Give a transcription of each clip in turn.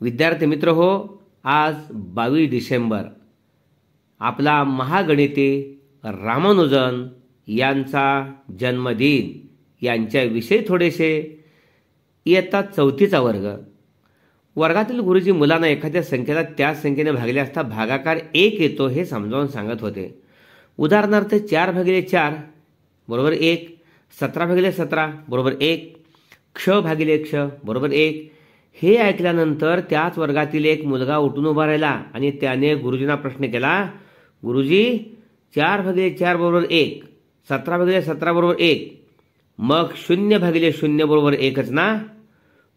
विद्यार्थी मित्र हो, आज 22 डिसेंबर आपला महागणिती रामानुजन यांचा जन्मदिन यांच्याविषयी थोडेसे. इयत्ता 4थीचा वर्ग. वर्गातील गुरुजी मुलांना एखाद्या संख्येला त्याच संख्येने भागले असता भागाकार 1 येतो हे समजावून सांगत होते. उदाहरणार्थ 4/4 बरोबर 1, 17/17 बरोबर 1, क्ष भागिले क्ष बरोबर 1. हे ऐकल्यानंतर त्याच वर्गातील एक मुलगा उठून उभा राहिला आणि त्याने गुरुजींना प्रश्न केला, गुरुजी 4/4 बरोबर 1, 17/17 बरोबर 1, मग 0/0 बरोबर 1च ना?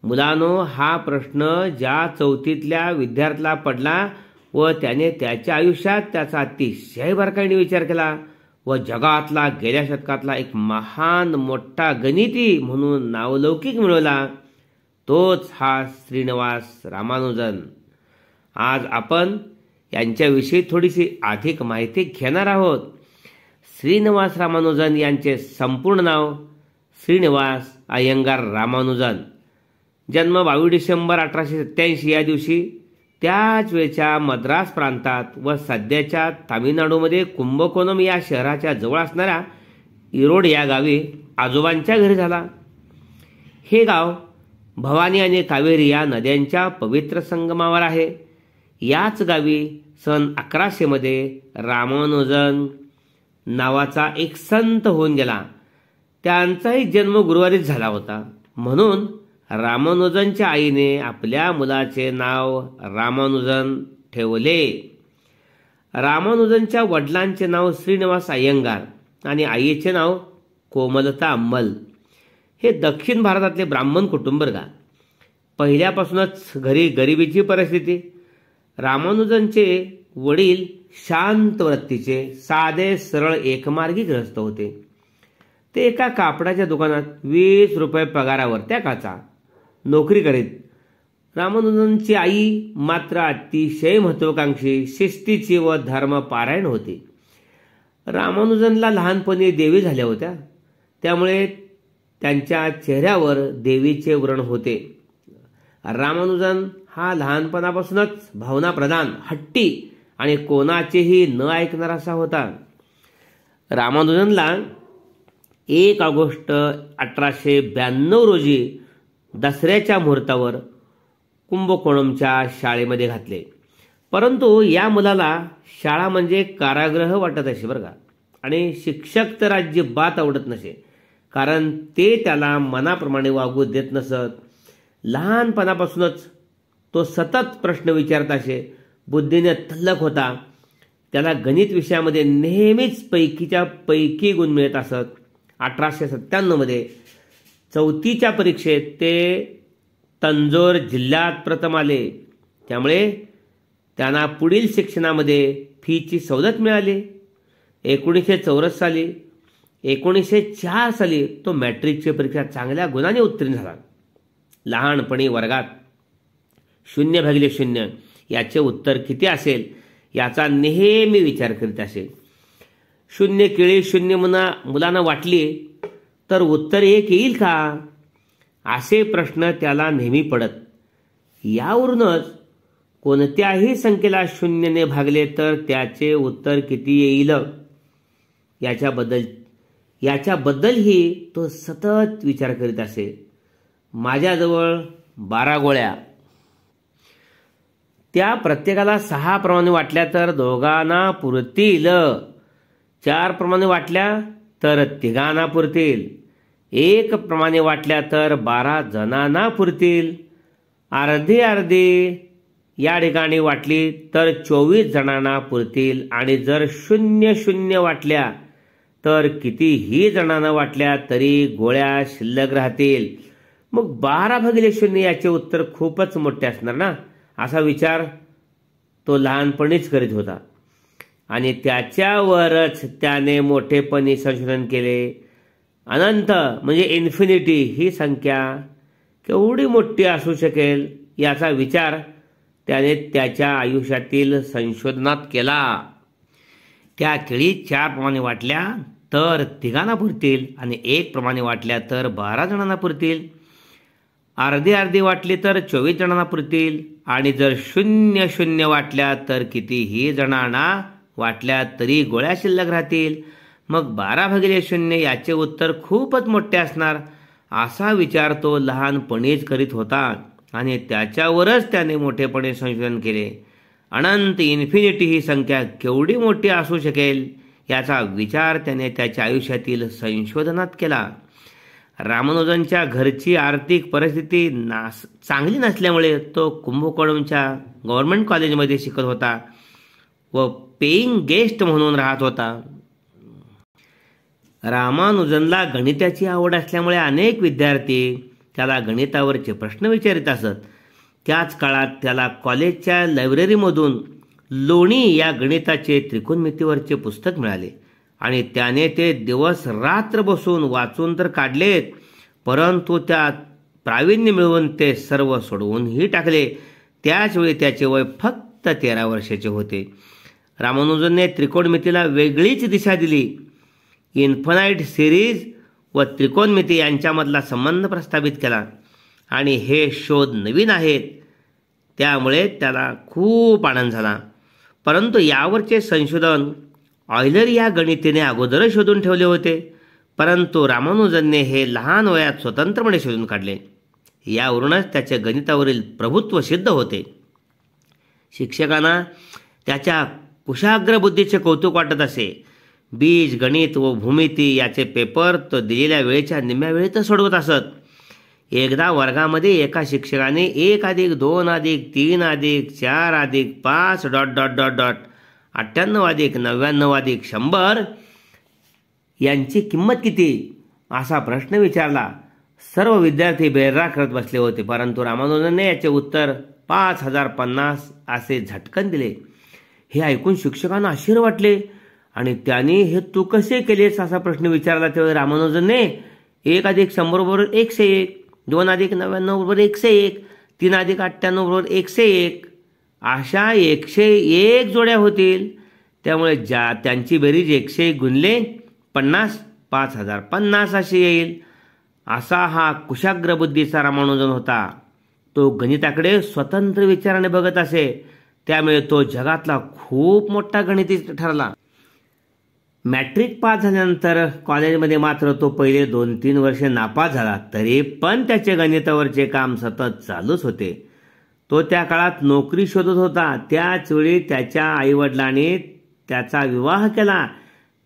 मुलानो, हा प्रश्न ज्या 4थीतल्या विद्यार्थ्याला पडला व त्याने त्याच्या आयुष्यात त्याचा अतिशय बारकाईने विचार केला व जगातला गेल्या शतकातला एक महान मोठा गणिती म्हणून नावलौकिक मिळवला, तोच हा श्रीनिवास रामानुजन. आज आपण यांच्याविषयी थोडीशी अधिक माहिती घेणार आहोत. श्रीनिवास रामानुजन यांचे संपूर्ण नाव श्रीनिवास अय्यंगार रामानुजन. जन्म 22 डिसेंबर 1887 या दिवशी त्याच वेळच्या मद्रास प्रांतात व सध्याच्या तामिळनाडूमध्ये कुंभकोणम या शहराच्या जवळ असणाऱ्या इरोड या गावी आजोबांच्या घरी झाला. हे गाव भवानी आणि कावेरी या नद्यांच्या पवित्र संगमावर आहे. याच गावी सन 1100 मध्ये रामानुजन नावाचा एक संत होऊन गेला. त्यांचाही जन्म गुरुवारीच झाला होता. म्हणून रामानुजनच्या आईने आपल्या मुलाचे नाव रामानुजन ठेवले. रामानुजनच्या वडिलांचे नाव श्रीनिवास अय्यंगार आणि आईचे नाव कोमलता अम्मल. हे दक्षिण भारतातले ब्राह्मण कुटुंब का. पहिल्यापासूनच घरी गरिबीची परिस्थिती. रामानुजनचे वडील शांत वृत्तीचे, साधे सरळ एकमार्गी ग्रस्त होते. ते एका कापडाच्या दुकानात 20 रुपये पगारावर त्या काचा नोकरी करीत. रामानुजनची आई मात्र अतिशय महत्वाकांक्षी, शिस्तीची व धर्मपारायण होती. रामानुजनला लहानपणी देवी झाल्या होत्या, त्यामुळे त्यांच्या चेहऱ्यावर देवीचे व्रण होते. रामानुजन हा लहानपणापासूनच भावनाप्रधान, हट्टी आणि कोणाचेही न ऐकणारा असा होता. रामानुजनला 1 ऑगस्ट 1892 रोजी दसऱ्याच्या मुहूर्तावर कुंभकोणमच्या शाळेमध्ये घातले. परंतु या मुलाला शाळा म्हणजे कारागृह वाटत असे बरं का. आणि शिक्षक तर अजिबात आवडत नसे, कारण ते त्याला मनाप्रमाणे वागू देत नसत. लहानपणापासूनच तो सतत प्रश्न विचारत असे. बुद्धीने तल्लख होता. त्याला गणित विषयामध्ये नेहमीच पैकीच्या पैकी गुण मिळत असत. 1897 मध्ये 4थीच्या परीक्षेत ते तंजोर जिल्ह्यात प्रथम आले. त्यामुळे त्यांना पुढील शिक्षणामध्ये फीची सवलत मिळाली. 1984 साली 1904 साली तो मॅट्रिकची परीक्षा चांगल्या गुणाने उत्तीर्ण झाला. लहानपणी वर्गात 0/0 याचे उत्तर किती असेल याचा नेहमी विचार करीत असे. 0 केळी 0 मुलांना वाटली तर उत्तर 1 येईल का, असे प्रश्न त्याला नेहमी पडत. यावरूनच कोणत्याही संख्येला 0ने भागले तर त्याचे उत्तर किती येईल याच्याबद्दलही तो सतत विचार करीत असे. माझ्याजवळ 12 गोळ्या, त्या प्रत्येकाला 6 प्रमाणे वाटल्या तर दोघांना पुरतील. 4 प्रमाणे वाटल्या तर 3घांना पुरतील. 1 प्रमाणे वाटल्या तर 12 जणांना पुरतील. अर्धी अर्धी या ठिकाणी वाटली तर 24 जणांना पुरतील. आणि जर 0-0 वाटल्या तर कितीही जणांना वाटल्या तरी गोळ्या शिल्लक राहतील. मग 12/0 याचे उत्तर खूपच मोठे असणार ना, असा विचार तो लहानपणीच करीत होता. आणि त्याच्यावरच त्याने मोठेपणी संशोधन केले. अनंत म्हणजे इन्फिनिटी ही संख्या केवढी मोठी असू शकेल याचा विचार त्याने त्याच्या आयुष्यातील संशोधनात केला. त्या केळी 4 प्रमाणे वाटल्या तर 3घांना पुरतील आणि 1 प्रमाणे वाटल्या तर 12 जणांना पुरतील. अर्धी अर्धी वाटली तर 24 जणांना पुरतील आणि जर 0-0 वाटल्या तर कितीही जणांना वाटल्या तरी गोळ्या शिल्लक राहतील. मग 12/0 याचे उत्तर खूपच मोठे असणार असा विचार तो लहानपणीच करीत होता आणि त्याच्यावरच त्याने मोठेपणे संशोधन केले. अनंत इन्फिनिटी ही संख्या केवढी मोठी असू शकेल याचा विचार त्याने त्याच्या आयुष्यातील संशोधनात केला. रामानुजनच्या घरची आर्थिक परिस्थिती चांगली नसल्यामुळे तो कुंभकोणमच्या गव्हर्नमेंट कॉलेजमध्ये शिकत होता व पेईंग गेस्ट म्हणून राहत होता. रामानुजनला गणिताची आवड असल्यामुळे अनेक विद्यार्थी त्याला गणितावरचे प्रश्न विचारित असत. त्याच काळात त्याला कॉलेजच्या लायब्ररीमधून लोणी या गणिताचे त्रिकोणमितीवरचे पुस्तक मिळाले आणि त्याने ते दिवस रात्र बसून वाचून तर काढलेत, परंतु त्यात प्रावीण्य मिळवून ते सर्व सोडवूनही टाकले. त्याचवेळी त्याचे वय फक्त 13 वर्षाचे होते. रामानुजनने त्रिकोणमितीला वेगळीच दिशा दिली. इन्फानाईट सिरीज व त्रिकोणमिती यांच्यामधला संबंध प्रस्थापित केला आणि हे शोध नवीन आहेत त्यामुळे त्याला खूप आनंद झाला. परंतु यावरचे संशोधन ऑयलर या गणितीने अगोदरच शोधून ठेवले होते, परंतु रामानुजनने हे लहान वयात स्वतंत्रपणे शोधून काढले. यावरूनच त्याचे गणितावरील प्रभुत्व सिद्ध होते. शिक्षकांना त्याच्या कुशाग्र बुद्धीचे कौतुक वाटत असे. बीज गणित व भूमिती याचे पेपर तो दिलेल्या वेळेच्या निम्म्या वेळेतच सोडवत असत. एकदा वर्गामध्ये एका शिक्षकाने 1+2+3+4+5 98+99+100 यांची किंमत किती असा प्रश्न विचारला. सर्व विद्यार्थी बेर्रा करत बसले होते, परंतु रामानुजनने याचे उत्तर 5050 असे झटकन दिले. हे ऐकून शिक्षकांना आश्चर्य वाटले आणि त्यांनी हे तू कसे केलेस असा प्रश्न विचारला. तेव्हा रामानुजनने 1+100=101, 2+99=101, 3+98=101 अशा 101 जोड्या होतील. त्यामुळे त्यांची बेरीज 101 गुणले 50 5050 अशी येईल. असा हा कुशाग्र बुद्धीचा रामानुजन होता. तो गणिताकडे स्वतंत्र विचाराने बघत असे, त्यामुळे तो जगातला खूप मोठा गणितज्ञ ठरला. मॅट्रिक पास झाल्यानंतर कॉलेजमध्ये मात्र तो पहिले 2-3 वर्षे नापास झाला, तरी पण त्याचे गणितावरचे काम सतत चालूच होते. तो त्या काळात नोकरी शोधत होता. त्याचवेळी त्याच्या आईवडिलांनी त्याचा विवाह केला.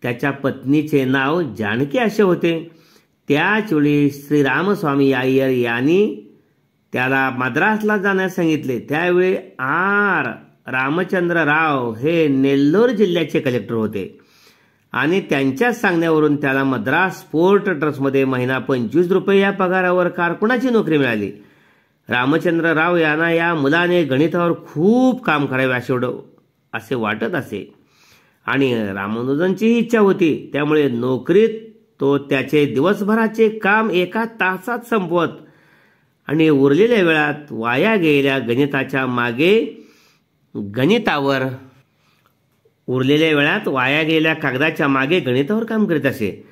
त्याच्या पत्नीचे नाव जानकी असे होते. त्याचवेळी श्रीरामस्वामी अय्यर यांनी त्याला मद्रासला जाण्यास सांगितले. त्यावेळी रामचंद्र राव हे नेल्लोर जिल्ह्याचे कलेक्टर होते आणि त्यांच्याच सांगण्यावरून त्याला मद्रास पोर्ट ट्रस्टमध्ये महिना 25 रुपये या पगारावर कारकुनाची नोकरी मिळाली. रामचंद्र राव यांना या मुलाने गणितावर खूप काम करावे असे वाटत असे आणि रामानुजनची इच्छा होती. त्यामुळे नोकरीत तो त्याचे दिवसभराचे काम 1 तासात संपवत आणि उरलेल्या वेळात वाया गेलेल्या कागदाच्या मागे गणितावर काम करीत असे.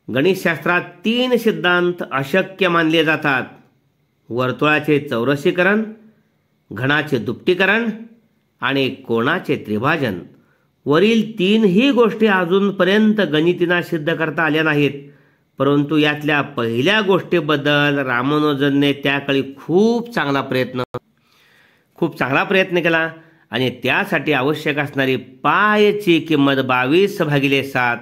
गणितशास्त्रात 3 सिद्धांत अशक्य मानले जातात: वर्तुळाचे चौरसीकरण, घनाचे दुपटीकरण आणि कोनाचे त्रिभाजन. वरील 3ही गोष्टी अजूनपर्यंत गणितींना सिद्ध करता आल्या नाहीत, परंतु यातल्या पहिल्या गोष्टीबद्दल रामानुजनने त्याकाळी खूप चांगला प्रयत्न केला आणि त्यासाठी आवश्यक असणारी पायची किंमत 22/7,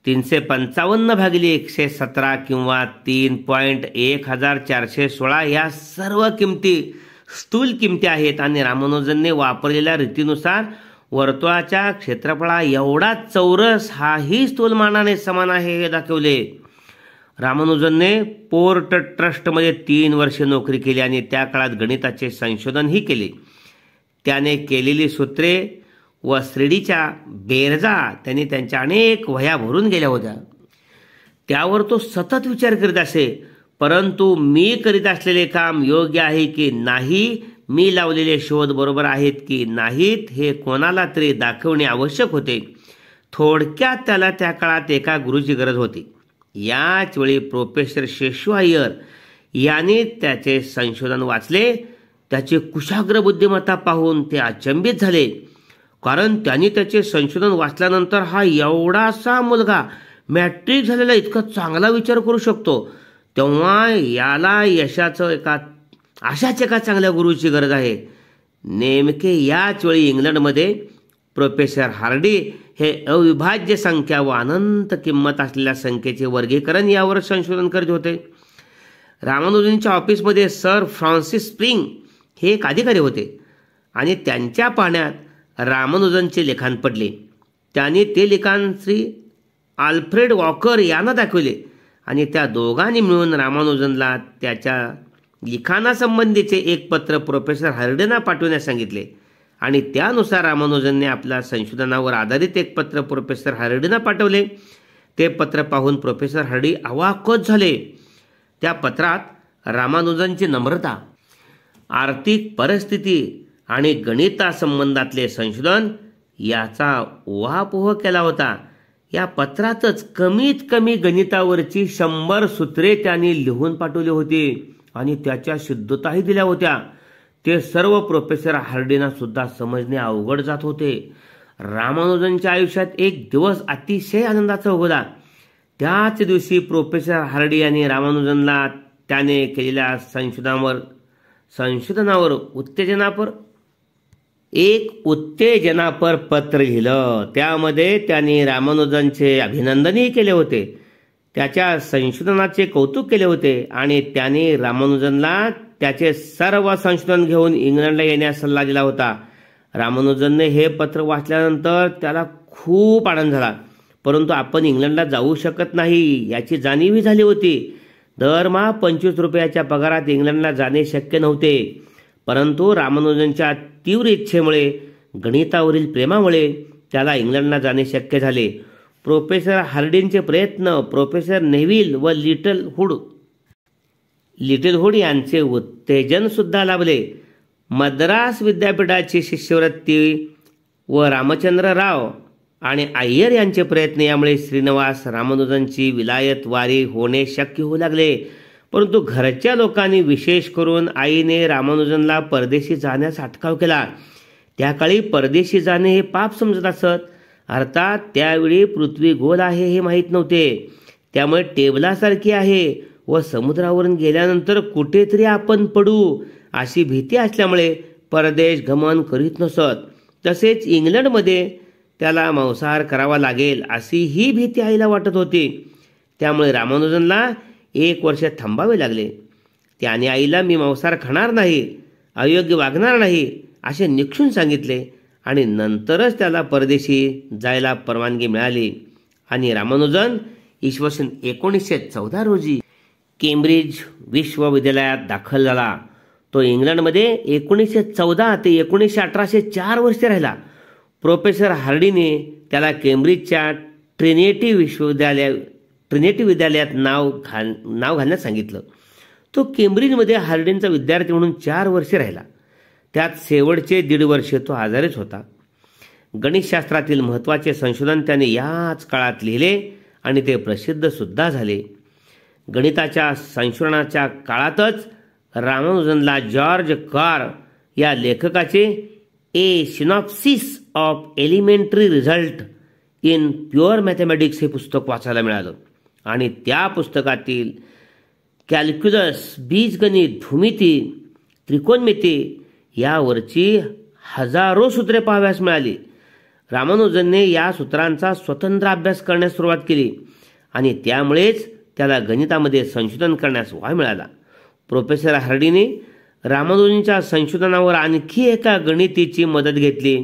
355/117 किंवा 3.1416 या सर्व किमती स्थूल किमती आहेत आणि रामानुजनने वापरलेल्या रीतीनुसार वर्तुळाच्या क्षेत्रफळा एवढा चौरस हाही स्थूलमानाने समान आहे हे दाखवले. रामानुजनने पोर्ट ट्रस्टमध्ये 3 वर्षे नोकरी केली आणि त्या काळात गणिताचे संशोधनही केले. त्याने केलेली सूत्रे व श्रेणीच्या बेरजा त्यांनी त्यांच्या अनेक वह्या भरून गेल्या होत्या. त्यावर तो सतत विचार करीत असे. परंतु मी करीत असलेले काम योग्य आहे की नाही, मी लावलेले शोध बरोबर आहेत की नाहीत हे कोणाला तरी दाखवणे आवश्यक होते. थोडक्यात त्याला त्या काळात एका गुरुची गरज होती. याच वेळी प्रोफेसर शेषू अय्यर याने त्याचे संशोधन वाचले. त्याची कुशाग्र बुद्धिमत्ता पाहून ते अचंबित झाले, कारण त्यांनी त्याचे संशोधन वाचल्यानंतर हा एवढासा मुलगा मॅट्रिक झालेला इतका चांगला विचार करू शकतो, तेव्हा याला यशाचं अशाच एका चांगल्या गुरुची गरज आहे. नेमके याच वेळी इंग्लंडमध्ये प्रोफेसर हार्डी हे अविभाज्य संख्या व अनंत किंमत असलेल्या संख्येचे वर्गीकरण यावर संशोधन करत होते. रामानुजनच्या ऑफिसमध्ये सर फ्रान्सिस स्प्रिंग हे एक अधिकारी होते आणि त्यांच्या पाहण्यात रामानुजनचे लिखाण पडले. त्यांनी ते लिखाण श्री आल्फ्रेड वॉकर यांना दाखवले आणि त्या दोघांनी मिळून रामानुजनला त्याच्या लिखाणासंबंधीचे एक पत्र प्रोफेसर हार्डींना पाठवण्यास सांगितले आणि त्यानुसार रामानुजनने आपल्या संशोधनावर आधारित एक पत्र प्रोफेसर हार्डींना पाठवले. ते पत्र पाहून प्रोफेसर हार्डी अवाकच झाले. त्या पत्रात रामानुजनची नम्रता, आर्थिक परिस्थिती आणि गणितासंबंधातले संशोधन याचा उहापोह केला होता. या पत्रातच कमीत कमी गणितावरची 100 सूत्रे त्यांनी लिहून पाठवली होती आणि त्याच्या शुद्धताही दिल्या होत्या. ते सर्व प्रोफेसर हार्डींना सुद्धा समजणे अवघड जात होते. रामानुजनच्या आयुष्यात एक दिवस अतिशय आनंदाचा उगवला. त्याच दिवशी प्रोफेसर हार्डी यांनी रामानुजनला त्याने केलेल्या संशोधनावर उत्तेजनापर पत्र लिहिलं. त्यामध्ये त्यांनी रामानुजनचे अभिनंदनही केले होते, त्याच्या संशोधनाचे कौतुक केले होते आणि त्याने रामानुजनला त्याचे सर्व संशोधन घेऊन इंग्लंडला येण्यास सल्ला दिला होता. रामानुजनने हे पत्र वाचल्यानंतर त्याला खूप आनंद झाला, परंतु आपण इंग्लंडला जाऊ शकत नाही याची जाणीवही झाली होती. दरमहा 25 रुपयाच्या पगारात इंग्लंडला जाणे शक्य नव्हते, परंतु रामानुजनच्या तीव्र इच्छेमुळे, गणितावरील प्रेमामुळे त्याला इंग्लंडला जाणे शक्य झाले. प्रोफेसर हार्डींचे प्रयत्न प्रोफेसर नेव्हिल व लिटल हुड यांचे उत्तेजन सुद्धा लाभले. मद्रास विद्यापीठाची शिष्यवृत्ती व रामचंद्र राव आणि अय्यर यांचे प्रयत्न यामुळे श्रीनिवास रामानुजनची विलायत वारी होणे शक्य होऊ लागले. परंतु घरच्या लोकांनी, विशेष करून आईने रामानुजनला परदेशी जाण्यास अटकाव केला. त्या काळी परदेशी जाणे हे पाप समजत असत. अर्थात त्यावेळी पृथ्वी गोल आहे हे माहीत नव्हते, त्यामुळे टेबलासारखी आहे व समुद्रावरून गेल्यानंतर कुठेतरी आपण पडू अशी भीती असल्यामुळे परदेश गमन करीत नसत. तसेच इंग्लंडमध्ये त्याला मांसाहार करावा लागेल अशी ही भीती आईला वाटत होती. त्यामुळे रामानुजनला 1 वर्ष थांबावे लागले. त्याने आईला मी मांसाहार खाणार नाही, अयोग्य वागणार नाही असे निक्षून सांगितले आणि नंतरच त्याला परदेशी जायला परवानगी मिळाली आणि रामानुजन इसवी सन 1914 रोजी केम्ब्रिज विश्वविद्यालयात दाखल झाला. तो इंग्लंडमध्ये 1914 ते 1918 4 वर्षे राहिला. प्रोफेसर हार्डीने त्याला केम्ब्रिजच्या ट्रिनिटी विद्यालयात नाव घालण्यास सांगितलं. तो केम्ब्रिजमध्ये हार्डींचा विद्यार्थी म्हणून 4 वर्षे राहिला. त्यात शेवटचे 1.5 वर्षे तो आजारीच होता. गणितशास्त्रातील महत्त्वाचे संशोधन त्याने याच काळात लिहिले आणि ते प्रसिद्ध सुद्धा झाले. गणिताच्या संशोधनाच्या काळातच रामानुजनला जॉर्ज कार या लेखकाचे a synopsis of elementary result in pure mathematics हे पुस्तक वाचायला मिळालं आणि त्या पुस्तकातील कॅल्क्युलस, बीजगणित, भूमिती, त्रिकोणमिती यावरची हजारो सूत्रे पाहाव्यास मिळाली. रामानुजनने या सूत्रांचा स्वतंत्र अभ्यास करण्यास सुरुवात केली आणि त्यामुळेच त्याला गणितामध्ये संशोधन करण्यास वाव मिळाला. प्रोफेसर हार्डीने रामानुजनच्या संशोधनावर आणखी एका गणितीची मदत घेतली.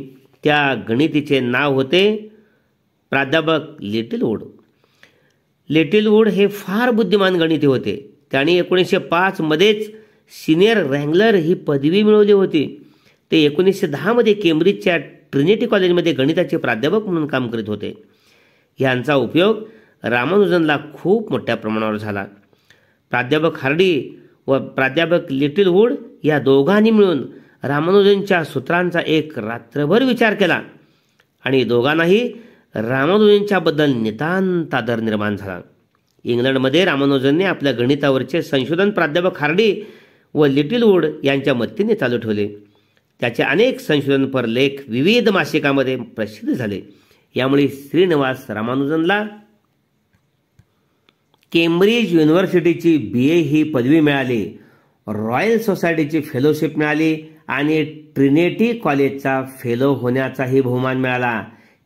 त्या गणितीचे नाव होते प्राध्यापक लिटिल वूड हे फार बुद्धिमान गणिती होते. त्यांनी 1905 मध्येच सिनियर रँगलर ही पदवी मिळवली होती. ते 1910 मध्ये केम्ब्रिजच्या ट्रिनिटी कॉलेजमध्ये गणिताचे प्राध्यापक म्हणून काम करीत होते. यांचा उपयोग रामानुजनला खूप मोठ्या प्रमाणावर झाला. प्राध्यापक हार्डी व प्राध्यापक लिटिल वूड या दोघांनी मिळून रामानुजनच्या सूत्रांचा एक रात्रभर विचार केला आणि दोघांनाही रामानुजनच्याबद्दल नितांत आदर निर्माण झाला. इंग्लंडमध्ये रामानुजनने आपल्या गणितावरचे संशोधन प्राध्यापक हार्डी व लिटिलवूड यांच्या मदतीने चालू ठेवले. त्याचे अनेक संशोधनपर लेख विविध मासिकामध्ये प्रसिद्ध झाले. यामुळे श्रीनिवास रामानुजनला केम्ब्रिज युनिव्हर्सिटीची BA ही पदवी मिळाली, रॉयल सोसायटीची फेलोशिप मिळाली आणि ट्रिनिटी कॉलेजचा फेलो होण्याचाही बहुमान मिळाला.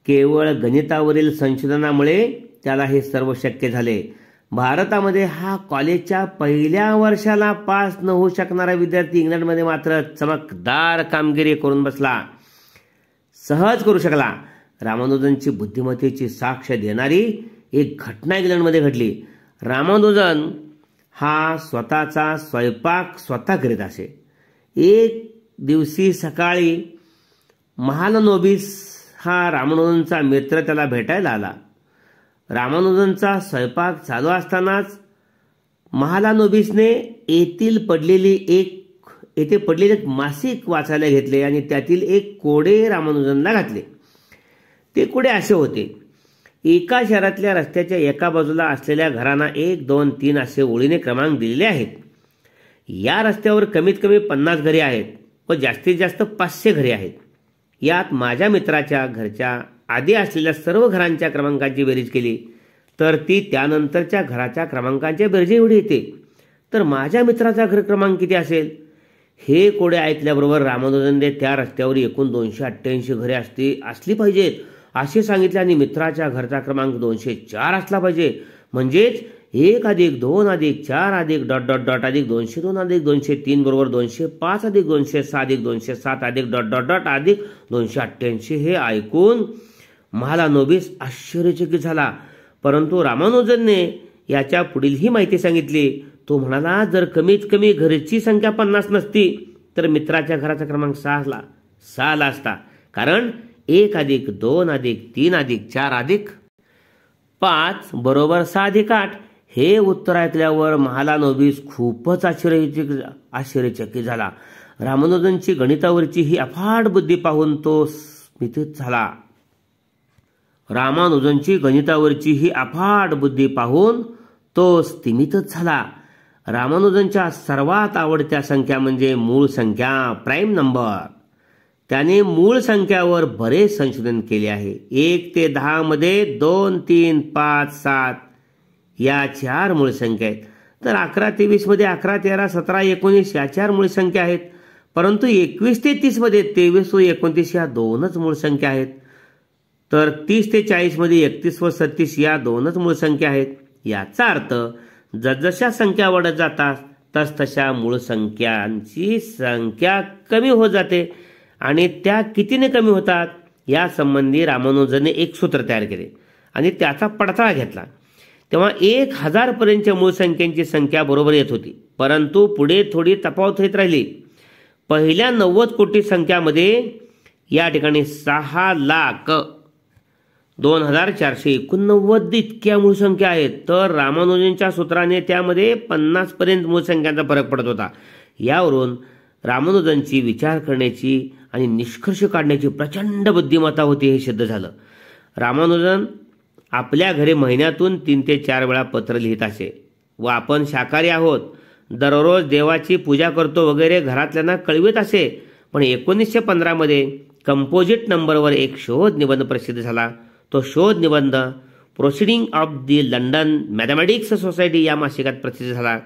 केवळ गणितावरील संशोधनामुळे त्याला हे सर्व शक्य झाले. भारतामध्ये हा कॉलेजच्या पहिल्या वर्षाला पास न होऊ शकणारा विद्यार्थी इंग्लंडमध्ये मात्र चमकदार कामगिरी करून बसला, सहज करू शकला. रामानुजनची बुद्धिमत्तेची साक्ष देणारी एक घटना इंग्लंडमध्ये घडली. रामानुजन हा स्वतःचा स्वयंपाक स्वतः करीत असे. एक दिवशी सकाळी महालनोबिस हा रामानुजनचा मित्र त्याला भेटायला आला. रामानुजनचा स्वयंपाक चालू असतानाच महालनोबिसने येथे पडलेले एक मासिक वाचायला घेतले आणि त्यातील एक कोडे रामानुजनला घातले. ते कोडे असे होते: एका शहरातल्या रस्त्याच्या एका बाजूला असलेल्या घरांना 1, 2, 3 असे ओळीने क्रमांक दिलेले आहेत. या रस्त्यावर कमीत कमी 50 घरे आहेत व जास्तीत जास्त 500 घरे आहेत. यात माझ्या मित्राच्या घरच्या आधी असलेल्या सर्व घरांच्या क्रमांकांची बेरीज केली तर ती त्यानंतरच्या घराच्या क्रमांकांच्या बेरजे एवढी येते. तर माझ्या मित्राचा घर क्रमांक किती असेल? हे कोडे ऐकल्याबरोबर रामानुजनने त्या रस्त्यावर एकूण 288 घरे असली पाहिजेत असे सांगितले आणि मित्राच्या घरचा क्रमांक 204 असला पाहिजे. म्हणजेच 1 + 2 + 4 + ... + 202 + 203 बरोबर 205 + 206 + 207 ... ... 288. हे ऐकून महालनोबिस आश्चर्यचकित झाला. परंतु रामानुजनने याच्या पुढील ही माहिती सांगितली. तो म्हणाला, जर कमीत कमी घरची संख्या 50 नसती तर मित्राच्या घराचा क्रमांक 6 असता. कारण 1 + 2 + 3 + 4 + 5 बरोबर 6 + 8. हे उत्तर ऐकल्यावर महालनोबिस खूपच आश्चर्यचकित झाला. रामानुजनची गणितावरची ही अफाट बुद्धी पाहून तो स्मित झाला. रामानुजनच्या सर्वात आवडत्या संख्या म्हणजे मूळ संख्या, प्राईम नंबर. त्याने मूळ संख्यावर बरेच संशोधन केले आहे. 1 ते 10 मध्ये 2, 3, 5, 7 या 4 मूळ संख्या आहेत. तर 11 ते 20 मध्ये 11, 13, 17, 19 या 4 मूळ संख्या आहेत. परंतु 21 ते 30 मध्ये 23 व 29 या 2च मूळ संख्या आहेत. तर 30 ते 40 मध्ये 31 व 36 या 2च मूळ संख्या आहेत. याचा अर्थ जसजशा संख्या वाढत जातात तसतशा मूळ संख्यांची संख्या कमी होत जाते आणि त्या कितीने कमी होतात या संबंधी रामानुजनने एक सूत्र तयार केले आणि त्याचा पडताळा घेतला. तेव्हा 1000 पर्यंतच्या मूळ संख्यांची संख्या बरोबर येत होती. परंतु पुढे थोडी तफावत होत राहिली. पहिल्या 90 कोटी संख्यामध्ये या ठिकाणी 6,02,489 इतक्या मूळ संख्या आहेत. तर रामानुजनच्या सूत्राने त्यामध्ये 50 पर्यंत मूळ संख्यांचा फरक पडत होता. यावरून रामानुजनची विचार करण्याची आणि निष्कर्ष काढण्याची प्रचंड बुद्धिमत्ता होती हे सिद्ध झालं. रामानुजन आपल्या घरी महिन्यातून 3 ते 4 वेळा पत्र लिहित असे व आपण शाकाहारी आहोत, दररोज देवाची पूजा करतो वगैरे घरातल्यांना कळवित असे. पण 1915 मध्ये कंपोजिट नंबरवर एक शोध निबंध प्रसिद्ध झाला. तो शोध निबंध proceeding of the London mathematics society या मासिकात प्रसिद्ध झाला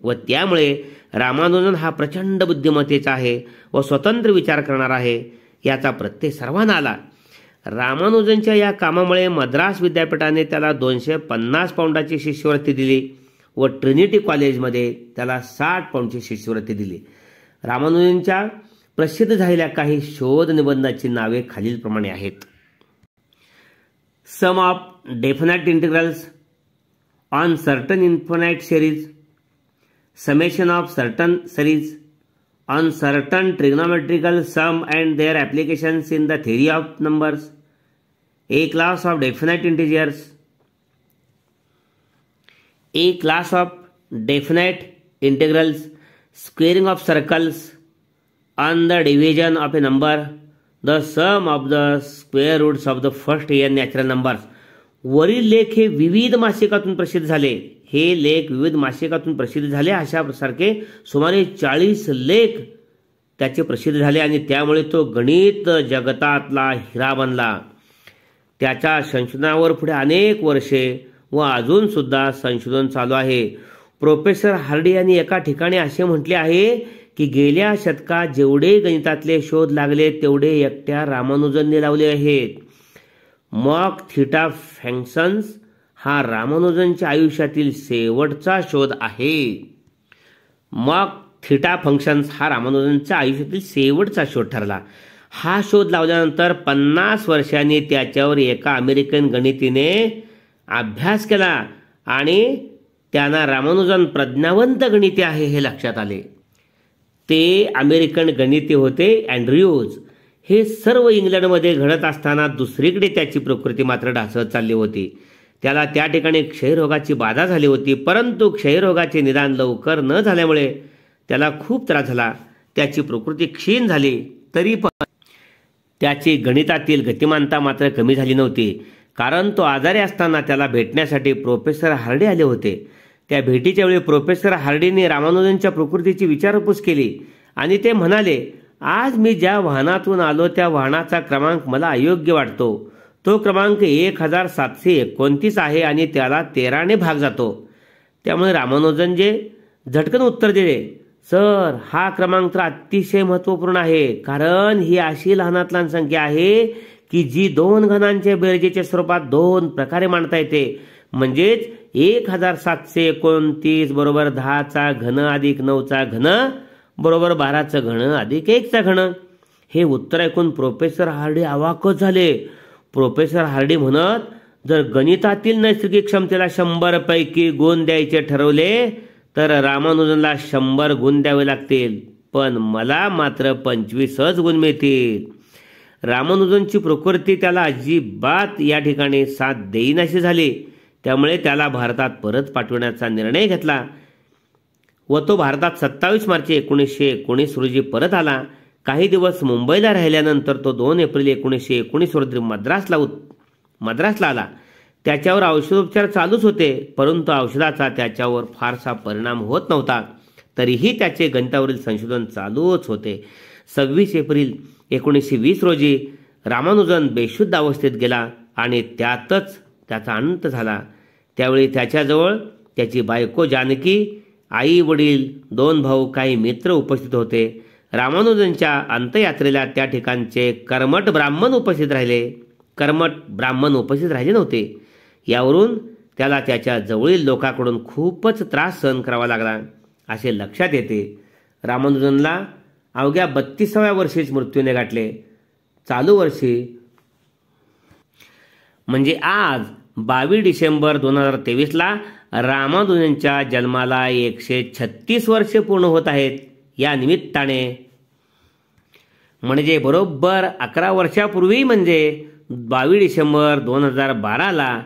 व त्यामुळे रामानुजन हा प्रचंड बुद्धिमत्तेचा आहे व स्वतंत्र विचार करणारा आहे याचा प्रत्यय सर्वांना आला. रामानुजनच्या या कामामुळे मद्रास विद्यापीठाने त्याला 250 पाऊंडाची शिष्यवृत्ती दिली व ट्रिनिटी कॉलेजमध्ये त्याला 60 पाऊंडची शिष्यवृत्ती दिली. रामानुजनच्या प्रसिद्ध झालेल्या काही शोध निबंधाची नावे खालीलप्रमाणे आहेत. Sum of definite integrals on certain infinite series, summation of certain series, on certain trigonometrical sum and their applications in the theory of numbers, a class of definite integers, a class of definite integrals, squaring of circles, on the division of a number, the sum of the square roots of the first n natural numbers. वरील लेख हे विविध मासिकातून प्रसिद्ध झाले. हे लेख विविध मासिकातून प्रसिद्ध झाले. अशा सारखे सुमारे 40 लेख त्याचे प्रसिद्ध झाले आणि त्यामुळे तो गणित जगतातला हिरा बनला. त्याच्या संशोधनावर पुढे अनेक वर्षे व अजून सुद्धा संशोधन चालू आहे. प्रोफेसर हार्डी यांनी एका ठिकाणी असे म्हटले आहे की गेल्या शतकात जेवढे गणितातले शोध लागले तेवढे एकट्या रामानुजनने लावले आहेत. मॉक थीटा फंक्शन्स हा रामानुजनच्या आयुष्यातील शेवटचा शोध आहे. मॉक थीटा फंक्शन्स हा रामानुजनच्या आयुष्यातील शेवटचा शोध ठरला. हा शोध लावल्यानंतर 50 वर्षांनी त्याच्यावर एका अमेरिकन गणितीने अभ्यास केला आणि त्यांना रामानुजन प्रज्ञावंत गणिती आहे हे लक्षात आले. ते अमेरिकन गणिती होते अँड्र्यूज. हे सर्व इंग्लंडमध्ये घडत असताना दुसरीकडे त्याची प्रकृती मात्र ढासळत चालली होती. त्याला त्या ठिकाणी क्षयरोगाची बाधा झाली होती, परंतु क्षयरोगाचे निदान लवकर न झाल्यामुळे त्याला खूप त्रास झाला. त्याची प्रकृती क्षीण झाली, तरी पण त्याची गणितातील गतिमानता मात्र कमी झाली नव्हती. कारण तो आजारी असताना त्याला भेटण्यासाठी प्रोफेसर हार्डी आले होते. त्या भेटीच्या वेळी प्रोफेसर हार्डीने रामानुजनच्या प्रकृतीची विचारपूस केली आणि ते म्हणाले, आज मी ज्या वाहनातून आलो त्या वाहनाचा क्रमांक मला अयोग्य वाटतो. तो क्रमांक 1729 आहे आणि त्याला 13ने भाग जातो. त्यामुळे रामानुजन जे झटकन उत्तर दिले, सर हा क्रमांक तर अतिशय महत्त्वपूर्ण आहे, कारण ही अशी लहानात लहान संख्या आहे की जी 2 घनांच्या बेरजेच्या स्वरूपात 2 प्रकारे मांडता येते. म्हणजेच 1729 बरोबर 10चा घन अधिक 9चा घन बरोबर 12चा घन अधिक 1चा घन. हे उत्तर ऐकून प्रोफेसर हार्डी अवाकच झाले. प्रोफेसर हार्डी म्हणत, जर गणितातील नैसर्गिक क्षमतेला 100 पैकी गुण द्यायचे ठरवले तर रामानुजनला 100 गुण द्यावे लागतील, पण मला मात्र 25च गुण मिळतील. रामानुजनची प्रकृती त्याला अजिबात या ठिकाणी साथ देईनाशी झाली. त्यामुळे त्याला भारतात परत पाठवण्याचा निर्णय घेतला व तो भारतात 27 मार्च 1919 रोजी परत आला. काही दिवस मुंबईला राहिल्यानंतर तो 2 एप्रिल 1919 रोजी मद्रासला आला. त्याच्यावर औषधोपचार चालूच होते, परंतु औषधाचा त्याच्यावर फारसा परिणाम होत नव्हता. तरीही त्याचे गणितावरील संशोधन चालूच होते. 26 एप्रिल 1920 रोजी रामानुजन बेशुद्ध अवस्थेत गेला आणि त्यातच त्याचा अंत झाला. त्यावेळी त्याच्याजवळ त्याची बायको जानकी, आई वडील, 2 भाऊ, काही मित्र उपस्थित होते. रामानुजनच्या अंत्ययात्रेला त्या ठिकाणचे कर्मठ ब्राह्मण उपस्थित राहिले नव्हते. यावरून त्याला त्याच्या जवळील लोकांकडून खूपच त्रास सहन करावा लागला असे लक्षात येते. रामानुजनला अवघ्या 32व्या वर्षीच मृत्यूने गाठले. चालू वर्षी म्हणजे आज 22 डिसेंबर 2023ला रामानुजनच्या जन्माला 136 वर्षे पूर्ण होत आहेत. या निमित्ताने म्हणजे बरोबर 11 वर्षापूर्वी म्हणजे 22 डिसेंबर 2012ला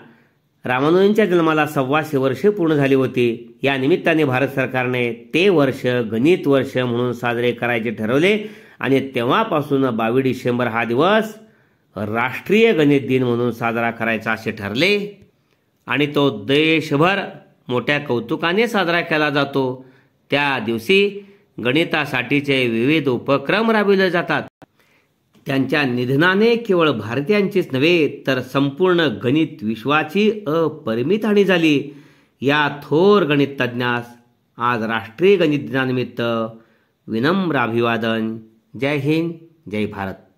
रामानुजनच्या जन्माला 125 वर्षे पूर्ण झाली होती. या निमित्ताने भारत सरकारने ते वर्ष गणित वर्ष म्हणून साजरे करायचे ठरवले आणि तेव्हापासून 22 डिसेंबर हा दिवस राष्ट्रीय गणित दिन म्हणून साजरा करायचा असे ठरले आणि तो देशभर मोठ्या कौतुकाने साजरा केला जातो. त्या दिवशी गणितासाठीचे विविध उपक्रम राबविले जातात. त्यांच्या निधनाने केवळ भारतीयांचीच नव्हे तर संपूर्ण गणित विश्वाची अपरिमित हानी झाली. या थोर गणित तज्ज्ञास आज राष्ट्रीय गणित दिनानिमित्त विनम्र अभिवादन. जय हिंद, जय भारत.